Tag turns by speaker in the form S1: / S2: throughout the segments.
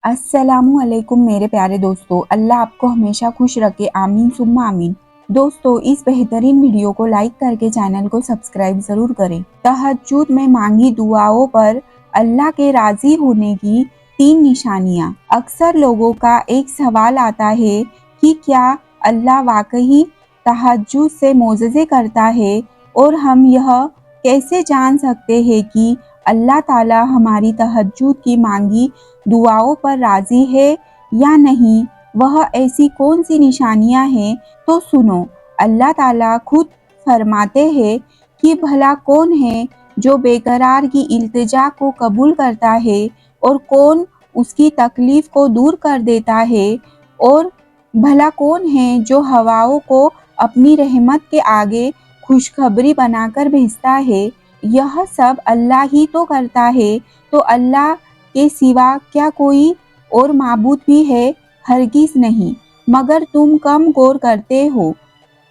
S1: अस्सलामुअलैकुम मेरे प्यारे दोस्तों, अल्लाह आपको हमेशा खुश रखे, आमीन सुम्मा आमीन। दोस्तों, इस बेहतरीन वीडियो को लाइक करके चैनल को सब्सक्राइब जरूर करें। तहज्जुद में मांगी दुआओं पर अल्लाह के राजी होने की 3 निशानियाँ। अक्सर लोगों का एक सवाल आता है कि क्या अल्लाह वाकई तहज्जुद से मोज़ेज़े करता है, और हम यह कैसे जान सकते हैं कि अल्लाह ताला हमारी तहज्जुद की मांगी दुआओं पर राजी है या नहीं। वह ऐसी कौन सी निशानियां हैं, तो सुनो। अल्लाह ताला खुद फरमाते हैं कि भला कौन है जो बेकरार की इल्तिजा को कबूल करता है, और कौन उसकी तकलीफ को दूर कर देता है, और भला कौन है जो हवाओं को अपनी रहमत के आगे खुशखबरी बनाकर भेजता है। यह सब अल्लाह ही तो करता है, तो अल्लाह के सिवा क्या कोई और माबूद भी है? हरगिज़ नहीं, मगर तुम कम गौर करते हो।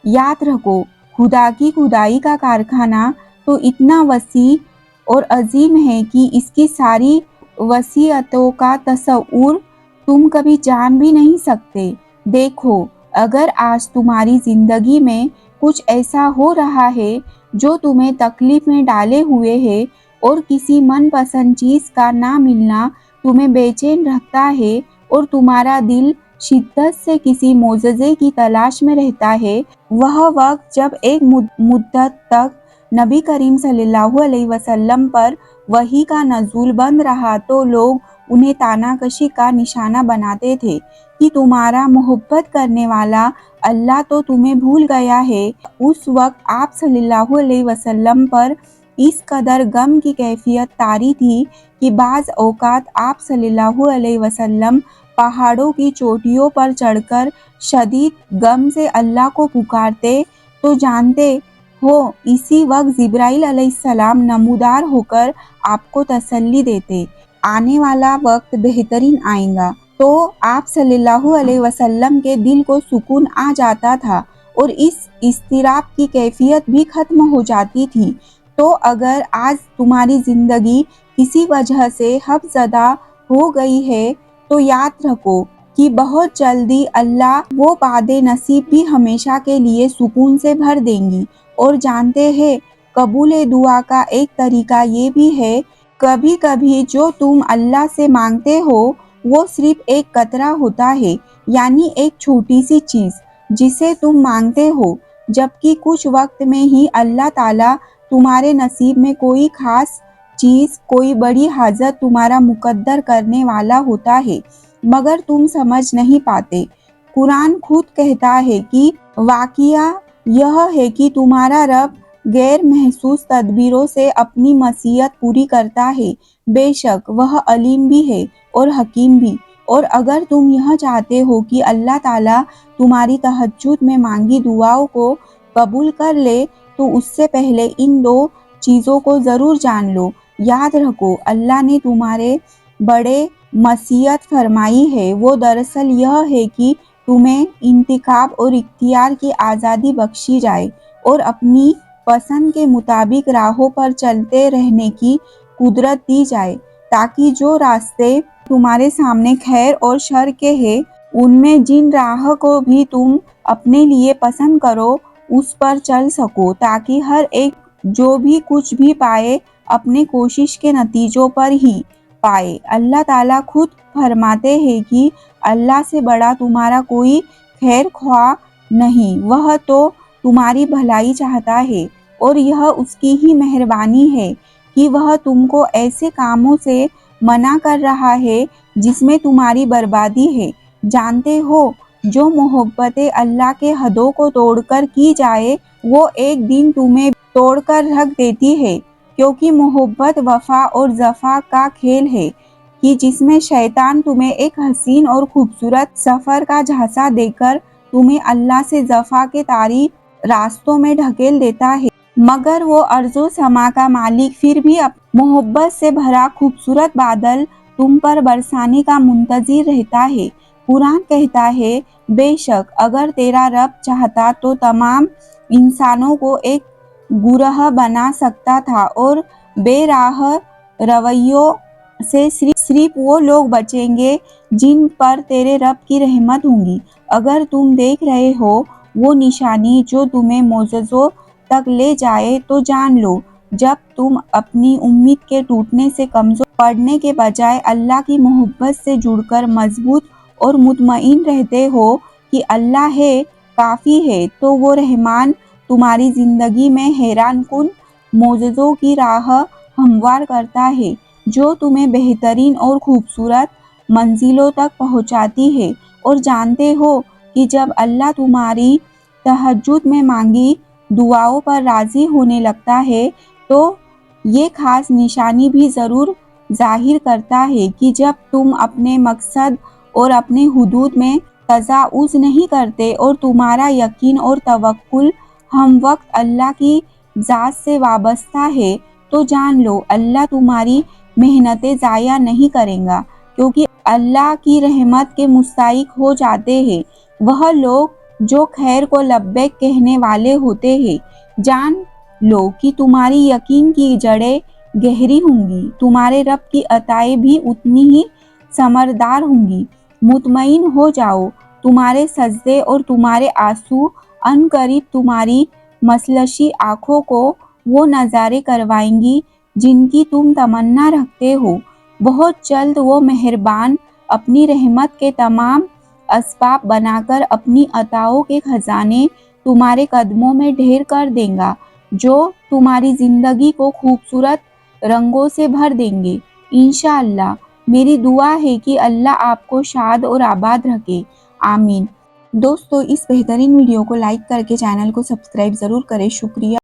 S1: याद रखो, खुदा की खुदाई का कारखाना तो इतना वसी और अजीम है कि इसकी सारी वसीयतों का तसव्वुर तुम कभी जान भी नहीं सकते। देखो, अगर आज तुम्हारी जिंदगी में कुछ ऐसा हो रहा है जो तुम्हें तकलीफ में डाले हुए है, और किसी मनपसंद चीज का ना मिलना तुम्हें बेचैन रखता है, और तुम्हारा दिल शिद्दत से किसी मोज़ेज़े की तलाश में रहता है, वह वक्त जब एक मुद्दत तक नबी करीम सल्लल्लाहु अलैहि वसल्लम पर वही का नज़ूल बंद रहा, तो लोग उन्हें तानाकशी का निशाना बनाते थे कि तुम्हारा मोहब्बत करने वाला अल्लाह तो तुम्हें भूल गया है। उस वक्त आप सल्लल्लाहु अलैहि वसल्लम पर इस कदर गम की कैफियत तारी थी कि बाज़ औकात आप सल्लल्लाहु अलैहि वसल्लम पहाड़ों की चोटियों पर चढ़कर शदीद गम से अल्लाह को पुकारते, तो जानते हो इसी वक्त जिब्राइल अलैहिस्सलाम नमूदार होकर आपको तसल्ली देते, आने वाला वक्त बेहतरीन आएगा। तो आप सल्लल्लाहु अलैहि वसल्लम के दिल को सुकून आ जाता था, और इस इस्तिराब की कैफियत भी खत्म हो जाती थी। तो अगर आज तुम्हारी जिंदगी किसी वजह से हफ़ज़दा हो गई है, तो याद रखो कि बहुत जल्दी अल्लाह वो बादे नसीब भी हमेशा के लिए सुकून से भर देंगी। और जानते हैं, कबूल दुआ का एक तरीका ये भी है, कभी कभी जो तुम अल्लाह से मांगते हो वो सिर्फ एक कतरा होता है, यानी एक छोटी सी चीज़ जिसे तुम मांगते हो, जबकि कुछ वक्त में ही अल्लाह ताला तुम्हारे नसीब में कोई खास चीज़, कोई बड़ी हाजत तुम्हारा मुकद्दर करने वाला होता है, मगर तुम समझ नहीं पाते। कुरान खुद कहता है कि वाक़िया यह है कि तुम्हारा रब गैर महसूस तदबीरों से अपनी मसीयत पूरी करता है। बेशक वह अलीम भी है और हकीम भी। और अगर तुम यह चाहते हो कि अल्लाह ताला तुम्हारी तहज्जुद में मांगी दुआओं को कबूल कर ले, तो उससे पहले इन 2 चीज़ों को ज़रूर जान लो। याद रखो, अल्लाह ने तुम्हारे बड़े मसीयत फरमाई है, वो दरअसल यह है कि तुम्हें इंतिखाब और इख्तियार की आज़ादी बख्शी जाए, और अपनी पसंद के मुताबिक राहों पर चलते रहने की कुदरत दी जाए, ताकि जो रास्ते तुम्हारे सामने खैर और शर के हैं, उनमें जिन राह को भी तुम अपने लिए पसंद करो उस पर चल सको, ताकि हर एक जो भी कुछ भी पाए अपने कोशिश के नतीजों पर ही पाए। अल्लाह ताला खुद फरमाते हैं कि अल्लाह से बड़ा तुम्हारा कोई खैर ख्वाह नहीं, वह तो तुम्हारी भलाई चाहता है, और यह उसकी ही मेहरबानी है कि वह तुमको ऐसे कामों से मना कर रहा है जिसमें तुम्हारी बर्बादी है। जानते हो, जो मोहब्बतें अल्लाह के हदों को तोड़कर की जाए, वो एक दिन तुम्हें तोड़कर रख देती है, क्योंकि मोहब्बत वफा और जफा का खेल है, कि जिसमें शैतान तुम्हें एक हसीन और खूबसूरत सफ़र का झांसा देकर तुम्हें अल्लाह से जफा के तारी रास्तों में ढकेल देता है, मगर वो अर्ज़ो समा का मालिक फिर भी मोहब्बत से भरा खूबसूरत बादल तुम पर बरसाने का मुंतज़िर रहता है। कुरान कहता है, बेशक अगर तेरा रब चाहता तो तमाम इंसानों को एक गुरह बना सकता था, और बेराह रवैयों से सिर्फ वो लोग बचेंगे जिन पर तेरे रब की रहमत होंगी। अगर तुम देख रहे हो वो निशानी जो तुम्हें मोज़ज़ों तक ले जाए, तो जान लो, जब तुम अपनी उम्मीद के टूटने से कमज़ोर पड़ने के बजाय अल्लाह की मोहब्बत से जुड़कर मजबूत और मुतमईन रहते हो कि अल्लाह है, काफ़ी है, तो वो रहमान तुम्हारी ज़िंदगी में हैरानकुन मोज़ज़ों की राह हमवार करता है, जो तुम्हें बेहतरीन और खूबसूरत मंजिलों तक पहुंचाती है। और जानते हो कि जब अल्लाह तुम्हारी तहज्जुद में मांगी दुआओं पर राजी होने लगता है, तो ये खास निशानी भी ज़रूर ज़ाहिर करता है कि जब तुम अपने मकसद और अपने हुदूद में तजावुज़ नहीं करते और तुम्हारा यकीन और तवक्कुल हम वक्त अल्लाह की ज़ात से वाबस्ता है, तो जान लो, अल्लाह तुम्हारी मेहनतें ज़ाया नहीं करेगा, क्योंकि अल्लाह की रहमत के मुस्तहिक हो जाते हैं वह लोग जो खैर को लब्बैक कहने वाले होते हैं। जान लो कि तुम्हारी यकीन की जड़ें गहरी होंगी, तुम्हारे रब की अताएं भी उतनी ही समरदार होंगी। मुतमईन हो जाओ, तुम्हारे सजदे और तुम्हारे आंसू अनकरीब तुम्हारी मसलशी आंखों को वो नज़ारे करवाएंगी जिनकी तुम तमन्ना रखते हो। बहुत जल्द वो मेहरबान अपनी रहमत के तमाम असबाब बनाकर अपनी अताओं के खजाने तुम्हारे कदमों में ढेर कर देगा, जो तुम्हारी जिंदगी को खूबसूरत रंगों से भर देंगे। इंशाअल्लाह मेरी दुआ है कि अल्लाह आपको शाद और आबाद रखे। आमीन। दोस्तों, इस बेहतरीन वीडियो को लाइक करके चैनल को सब्सक्राइब ज़रूर करें। शुक्रिया।